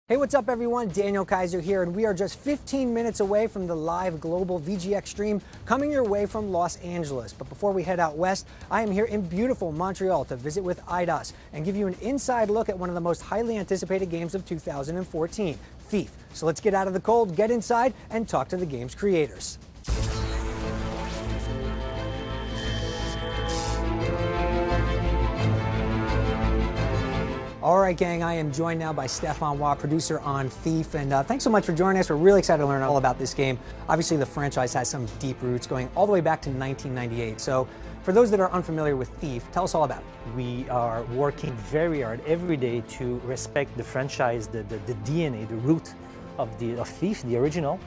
Hey, what's up everyone? Daniel Kaiser here, and we are just 15 minutes away from the live global VGX stream coming your way from Los Angeles. But before we head out west, I am here in beautiful Montreal to visit with Eidos and give you an inside look at one of the most highly anticipated games of 2014, Thief. So let's get out of the cold, get inside, and talk to the game's creators. All right, gang, I am joined now by Stephane Roy, producer on Thief, and thanks so much for joining us. We're really excited to learn all about this game. Obviously, the franchise has some deep roots going all the way back to 1998. So for those that are unfamiliar with Thief, tell us all about it. We are working very hard every day to respect the franchise, the DNA, the root of Thief, the original.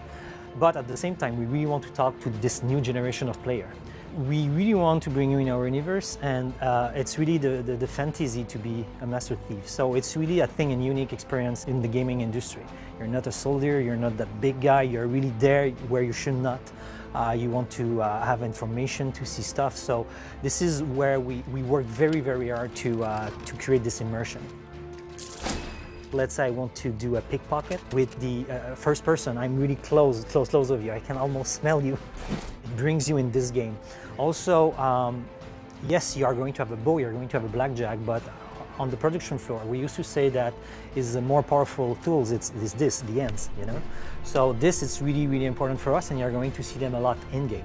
But at the same time, we really want to talk to this new generation of player. We really want to bring you in our universe, and it's really the fantasy to be a master thief. So it's really a thing, a unique experience in the gaming industry. You're not a soldier, you're not that big guy, you're really there where you should not. You want to have information, to see stuff. So this is where we work very, very hard to create this immersion. Let's say I want to do a pickpocket with the first person. I'm really close of you. I can almost smell you. It brings you in this game. Also, yes, you are going to have a bow, you're going to have a blackjack, but on the production floor, we used to say that is the more powerful tools, it's this, the ends, you know? So this is really, really important for us, and you're going to see them a lot in-game.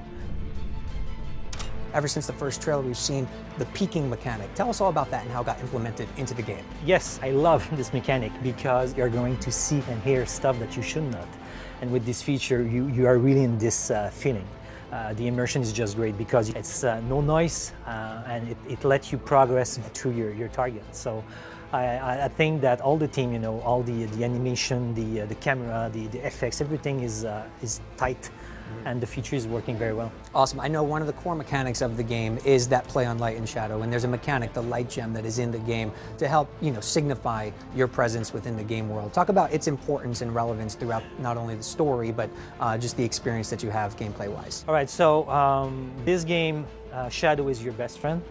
Ever since the first trailer, we've seen the peeking mechanic. Tell us all about that and how it got implemented into the game. Yes, I love this mechanic because you're going to see and hear stuff that you should not. And with this feature, you are really in this feeling. The immersion is just great because it's no noise and it lets you progress through your target. So I think that all the team, you know, all the animation, the camera, the effects, everything is tight. And the feature is working very well. Awesome. I know one of the core mechanics of the game is that play on light and shadow, and there's a mechanic, the light gem, that is in the game to help, you know, signify your presence within the game world. Talk about its importance and relevance throughout not only the story, but just the experience that you have gameplay-wise. All right, so this game, shadow is your best friend.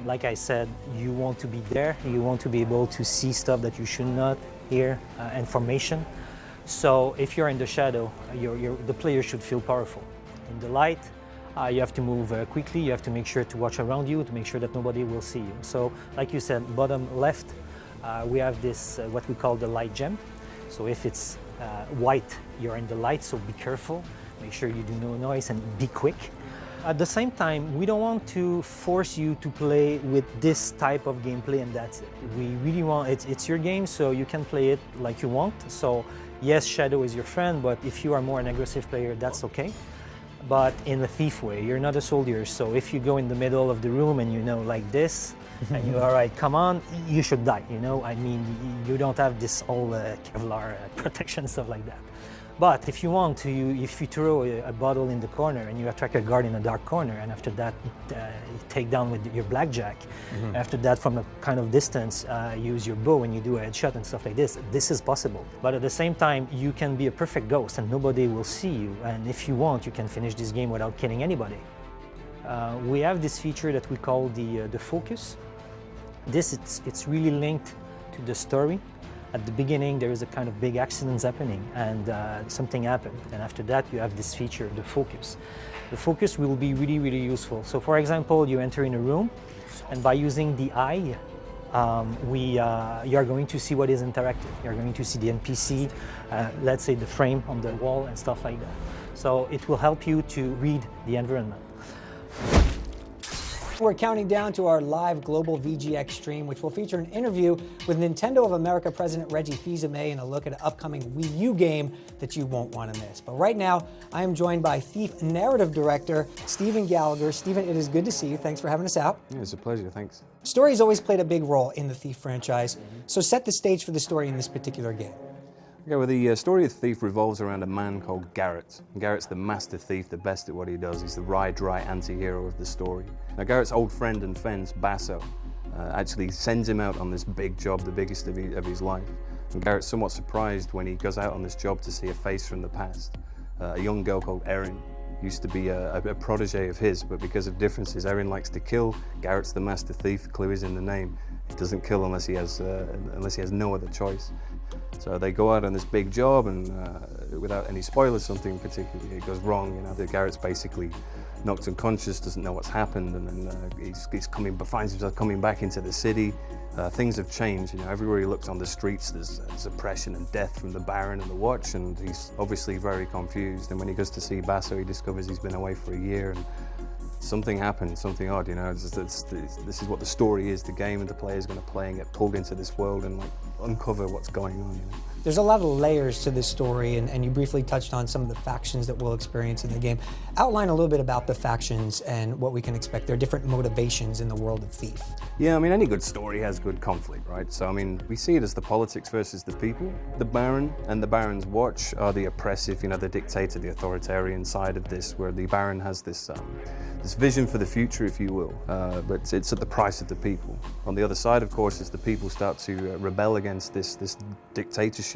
Like I said, you want to be there, you want to be able to see stuff that you should not hear, information. So if you're in the shadow, the player should feel powerful. In the light, you have to move quickly, you have to make sure to watch around you, to make sure that nobody will see you. So like you said, bottom left, we have this, what we call the light gem. So if it's white, you're in the light, so be careful. Make sure you do no noise and be quick. At the same time, we don't want to force you to play with this type of gameplay, and that's it. We really want, it's your game, so you can play it like you want. So yes, shadow is your friend, but if you are more an aggressive player, that's okay. But in a thief way, you're not a soldier, so if you go in the middle of the room and you know, like this, and you're all right, come on, you should die, you know? I mean, you don't have this whole Kevlar protection, stuff like that. But if you want to, if you throw a bottle in the corner and you attract a guard in a dark corner, and after that you take down with your blackjack, after that from a kind of distance, use your bow and you do a headshot and stuff like this, this is possible. But at the same time, you can be a perfect ghost and nobody will see you. And if you want, you can finish this game without killing anybody. We have this feature that we call the focus. It's really linked to the story. At the beginning, there is a kind of big accidents happening, and something happened. And after that, you have this feature, the focus. The focus will be really, really useful. So for example, you enter in a room, and by using the eye, you are going to see what is interactive. You're going to see the NPC, let's say the frame on the wall and stuff like that. So it will help you to read the environment. We're counting down to our live global VGX stream, which will feature an interview with Nintendo of America President Reggie Fils-Aimé and a look at an upcoming Wii U game that you won't want to miss. But right now, I am joined by Thief Narrative Director Steven Gallagher. Steven, it is good to see you. Thanks for having us out. Yeah, it's a pleasure, thanks. Story has always played a big role in the Thief franchise, so set the stage for the story in this particular game. Okay, well, the story of Thief revolves around a man called Garrett. Garrett's the master thief, the best at what he does. He's the dry anti-hero of the story. Now, Garrett's old friend and fence, Basso, actually sends him out on this big job, the biggest of his life. And Garrett's somewhat surprised when he goes out on this job to see a face from the past. A young girl called Erin used to be a protege of his, but because of differences, Erin likes to kill. Garrett's the master thief, clue is in the name. He doesn't kill unless he has no other choice. So they go out on this big job, and without any spoilers, something particularly it goes wrong. You know, Garrett's basically knocked unconscious, doesn't know what's happened, and then finds himself coming back into the city. Things have changed. You know, everywhere he looks on the streets, there's oppression and death from the Baron and the Watch, and he's obviously very confused. And when he goes to see Basso, he discovers he's been away for a year, and something happened, something odd. You know, this is what the story is. The game, and the player's going to play and get pulled into this world and like uncover what's going on. You know? There's a lot of layers to this story, and you briefly touched on some of the factions that we'll experience in the game. Outline a little bit about the factions and what we can expect. There are different motivations in the world of Thief. Yeah, I mean, any good story has good conflict, right? So, I mean, we see it as the politics versus the people. The Baron and the Baron's Watch are the oppressive, you know, the dictator, the authoritarian side of this, where the Baron has this vision for the future, if you will, but it's at the price of the people. On the other side, of course, as the people start to rebel against this dictatorship,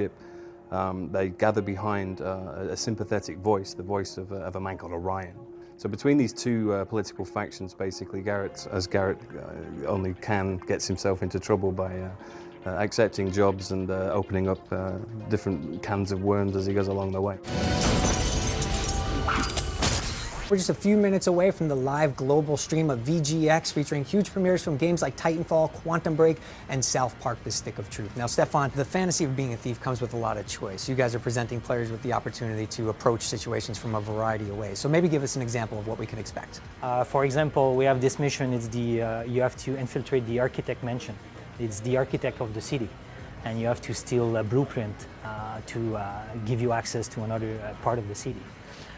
they gather behind a sympathetic voice, the voice of a man called Orion. So between these two political factions, basically, Garrett only gets himself into trouble by accepting jobs and opening up different cans of worms as he goes along the way. We're just a few minutes away from the live global stream of VGX, featuring huge premieres from games like Titanfall, Quantum Break, and South Park: The Stick of Truth. Now, Stephane, the fantasy of being a thief comes with a lot of choice. You guys are presenting players with the opportunity to approach situations from a variety of ways. So maybe give us an example of what we can expect. For example, we have this mission. It's you have to infiltrate the architect mansion. It's the architect of the city, and you have to steal a blueprint to give you access to another part of the city.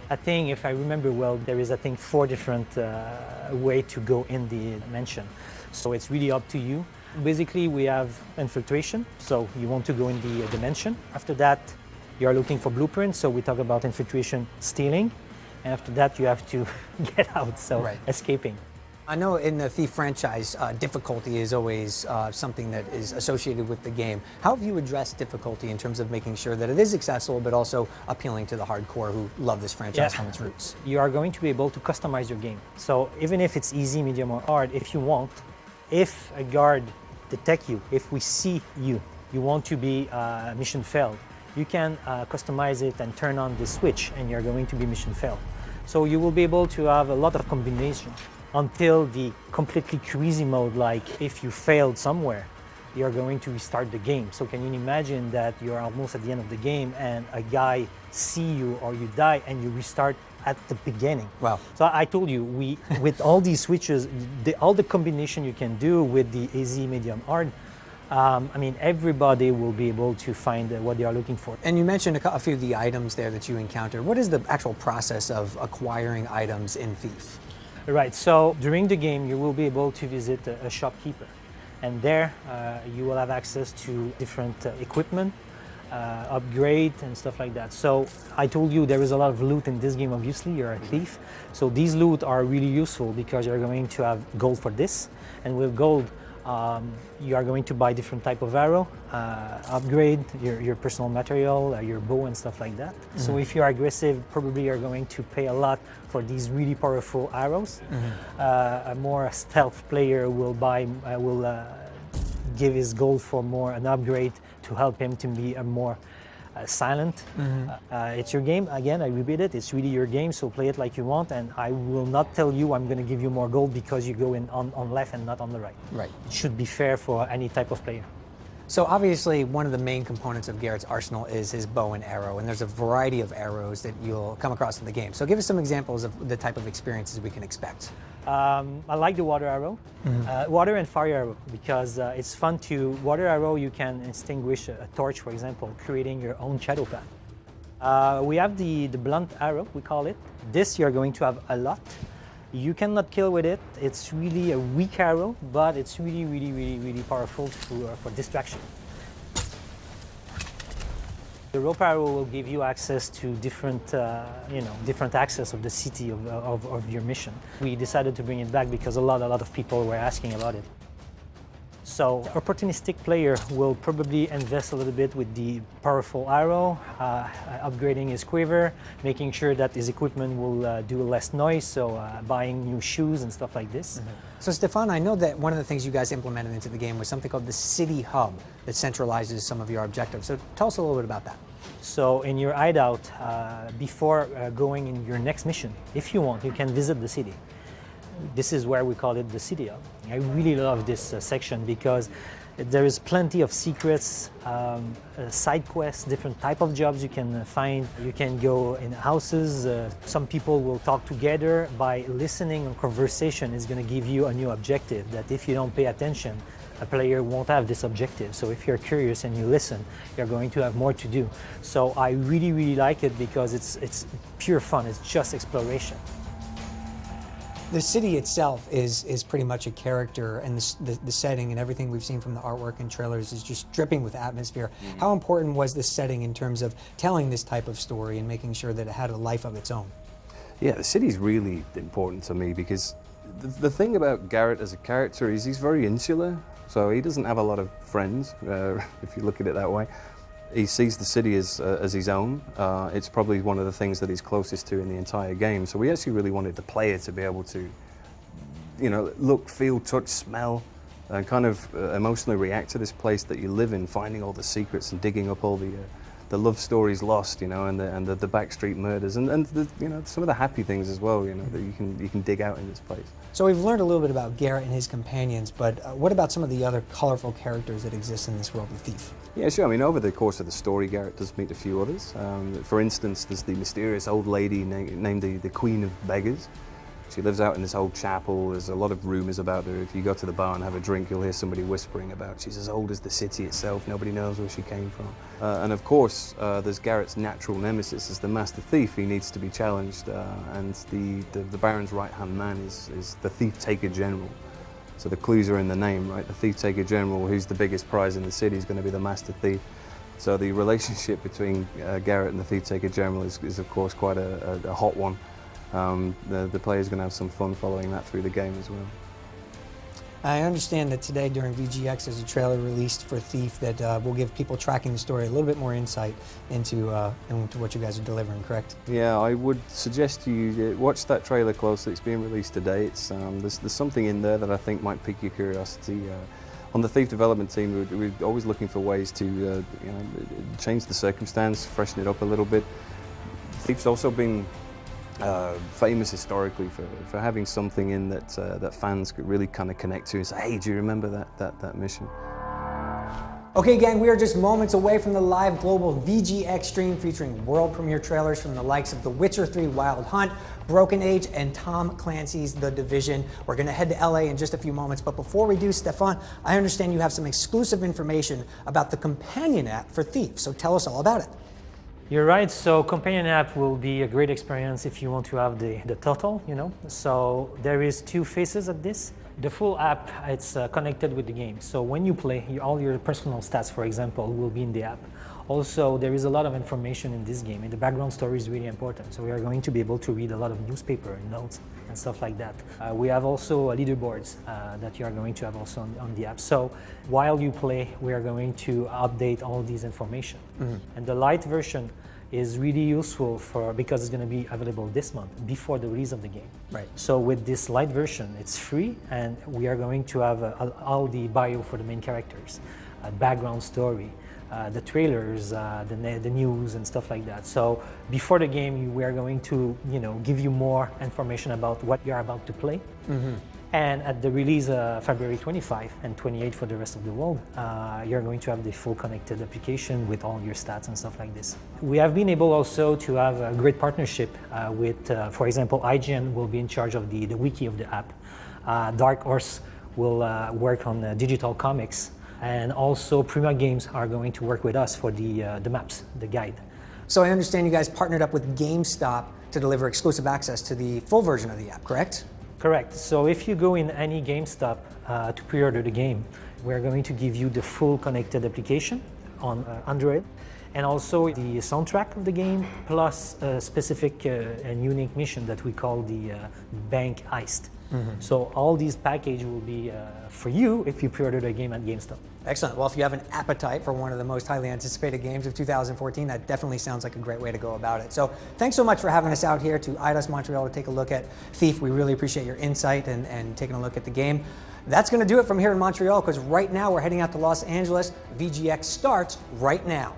I think, if I remember well, there is, 4 different ways to go in the mansion. So it's really up to you. Basically, we have infiltration, so you want to go in the dimension. After that, you are looking for blueprints, so we talk about infiltration, stealing, and after that, you have to get out, so escaping. I know in the Thief franchise, difficulty is always something that is associated with the game. How have you addressed difficulty in terms of making sure that it is accessible, but also appealing to the hardcore who love this franchise from its roots? You are going to be able to customize your game. So even if it's easy, medium, or hard, if you want, if a guard detects you, if we see you, you want to be mission failed, you can customize it and turn on the switch, and you're going to be mission failed. So you will be able to have a lot of combinations until the completely crazy mode, like if you failed somewhere, you're going to restart the game. So can you imagine that you're almost at the end of the game and a guy see you or you die and you restart at the beginning? Wow. So I told you, with all these switches, all the combination you can do with the easy, medium, hard, I mean, everybody will be able to find what they are looking for. And you mentioned a few of the items there that you encounter. What is the actual process of acquiring items in Thief? Right, so during the game you will be able to visit a shopkeeper, and there you will have access to different equipment, upgrade and stuff like that. So I told you there is a lot of loot in this game. Obviously you're a thief, so these loot are really useful because you're going to have gold for this, and with gold you are going to buy different type of arrow, upgrade your personal material, your bow and stuff like that. Mm-hmm. So if you're aggressive, probably you're going to pay a lot for these really powerful arrows. Mm-hmm. A more stealth player will give his gold for an upgrade to help him to be a more silent. Mm-hmm. It's your game. Again, I repeat it, it's really your game, so play it like you want, and I will not tell you I'm going to give you more gold because you go in on left and not on the right. Right. It should be fair for any type of player. So obviously one of the main components of Garrett's arsenal is his bow and arrow, and there's a variety of arrows that you'll come across in the game. So give us some examples of the type of experiences we can expect. I like the water arrow, water and fire arrow, because it's fun to, water arrow you can extinguish a torch, for example, creating your own shadow path. We have the blunt arrow, we call it. This you're going to have a lot. You cannot kill with it. It's really a weak arrow, but it's really powerful for distraction. The rope arrow will give you access to different access of the city of your mission. We decided to bring it back because a lot of people were asking about it. So opportunistic player will probably invest a little bit with the powerful arrow, upgrading his quiver, making sure that his equipment will do less noise, so buying new shoes and stuff like this. So Stephane, I know that one of the things you guys implemented into the game was something called the City Hub that centralizes some of your objectives. So tell us a little bit about that. So in your hideout, before going in your next mission, if you want, you can visit the city. This is where we call it the City Hub. I really love this section because there is plenty of secrets, side quests, different type of jobs you can find. You can go in houses. Some people will talk together. By listening and conversation is going to give you a new objective that if you don't pay attention, a player won't have this objective. So if you're curious and you listen, you're going to have more to do. So I really, really like it because it's pure fun. It's just exploration. The city itself is pretty much a character, and the setting and everything we've seen from the artwork and trailers is just dripping with atmosphere. How important was this setting in terms of telling this type of story and making sure that it had a life of its own? Yeah, the city's really important to me because the thing about Garrett as a character is he's very insular, so he doesn't have a lot of friends, if you look at it that way. He sees the city as his own. It's probably one of the things that he's closest to in the entire game. So we actually really wanted the player to be able to, you know, look, feel, touch, smell, and kind of emotionally react to this place that you live in, finding all the secrets and digging up all the love stories lost, you know, and the backstreet murders, and the, you know, some of the happy things as well, you know, that you can dig out in this place. So we've learned a little bit about Garrett and his companions, but what about some of the other colorful characters that exist in this world of Thief? Yeah, sure. I mean, over the course of the story, Garrett does meet a few others. For instance, there's the mysterious old lady named the Queen of Beggars. She lives out in this old chapel. There's a lot of rumors about her. If you go to the bar and have a drink, you'll hear somebody whispering about she's as old as the city itself. Nobody knows where she came from. And of course, there's Garrett's natural nemesis as the Master Thief. He needs to be challenged, and the Baron's right-hand man is the Thief-Taker General. So the clues are in the name, right? The Thief-Taker General, who's the biggest prize in the city, is going to be the Master Thief. So the relationship between Garrett and the Thief-Taker General is of course quite a hot one. The player's going to have some fun following that through the game as well. I understand that today during VGX there's a trailer released for Thief that will give people tracking the story a little bit more insight into what you guys are delivering, correct? Yeah, I would suggest you watch that trailer closely. It's being released today. It's, there's something in there that I think might pique your curiosity. On the Thief development team, we're always looking for ways to you know, change the circumstance, freshen it up a little bit. Thief's also been famous historically for having something in that that fans could really kind of connect to and say, hey, do you remember that mission? Okay, gang, we are just moments away from the live global VGX stream featuring world premiere trailers from the likes of The Witcher 3 Wild Hunt, Broken Age, and Tom Clancy's The Division. We're going to head to LA in just a few moments, but before we do, Stephane, I understand you have some exclusive information about the companion app for Thief, so tell us all about it. You're right, so companion app will be a great experience if you want to have the total, you know. So there is two phases of this. The full app, it's connected with the game. So when you play, all your personal stats, for example, will be in the app. Also, there is a lot of information in this game, and the background story is really important. So we are going to be able to read a lot of newspaper notes and stuff like that. We have also leaderboards that you are going to have also on the app. So while you play, we are going to update all these information. And the light version is really useful because it's going to be available this month before the release of the game. Right. So with this light version, it's free, and we are going to have all the bio for the main characters, background story, the trailers, the news and stuff like that. So before the game, we are going to, you know, give you more information about what you are about to play. And at the release February 25 and 28 for the rest of the world, you're going to have the full connected application with all your stats and stuff like this. We have been able also to have a great partnership with, for example, IGN will be in charge of the wiki of the app. Dark Horse will work on digital comics, and also Prima Games are going to work with us for the maps, the guide. So I understand you guys partnered up with GameStop to deliver exclusive access to the full version of the app, correct? Correct. So if you go in any GameStop to pre-order the game, we're going to give you the full connected application. on Android, and also the soundtrack of the game, plus a specific and unique mission that we call the bank heist. So all these packages will be for you if you pre-order the game at GameStop. Excellent. Well, if you have an appetite for one of the most highly anticipated games of 2014, that definitely sounds like a great way to go about it. So thanks so much for having us out here to Eidos-Montréal to take a look at Thief. We really appreciate your insight and taking a look at the game. That's going to do it from here in Montreal, because right now we're heading out to Los Angeles. VGX starts right now.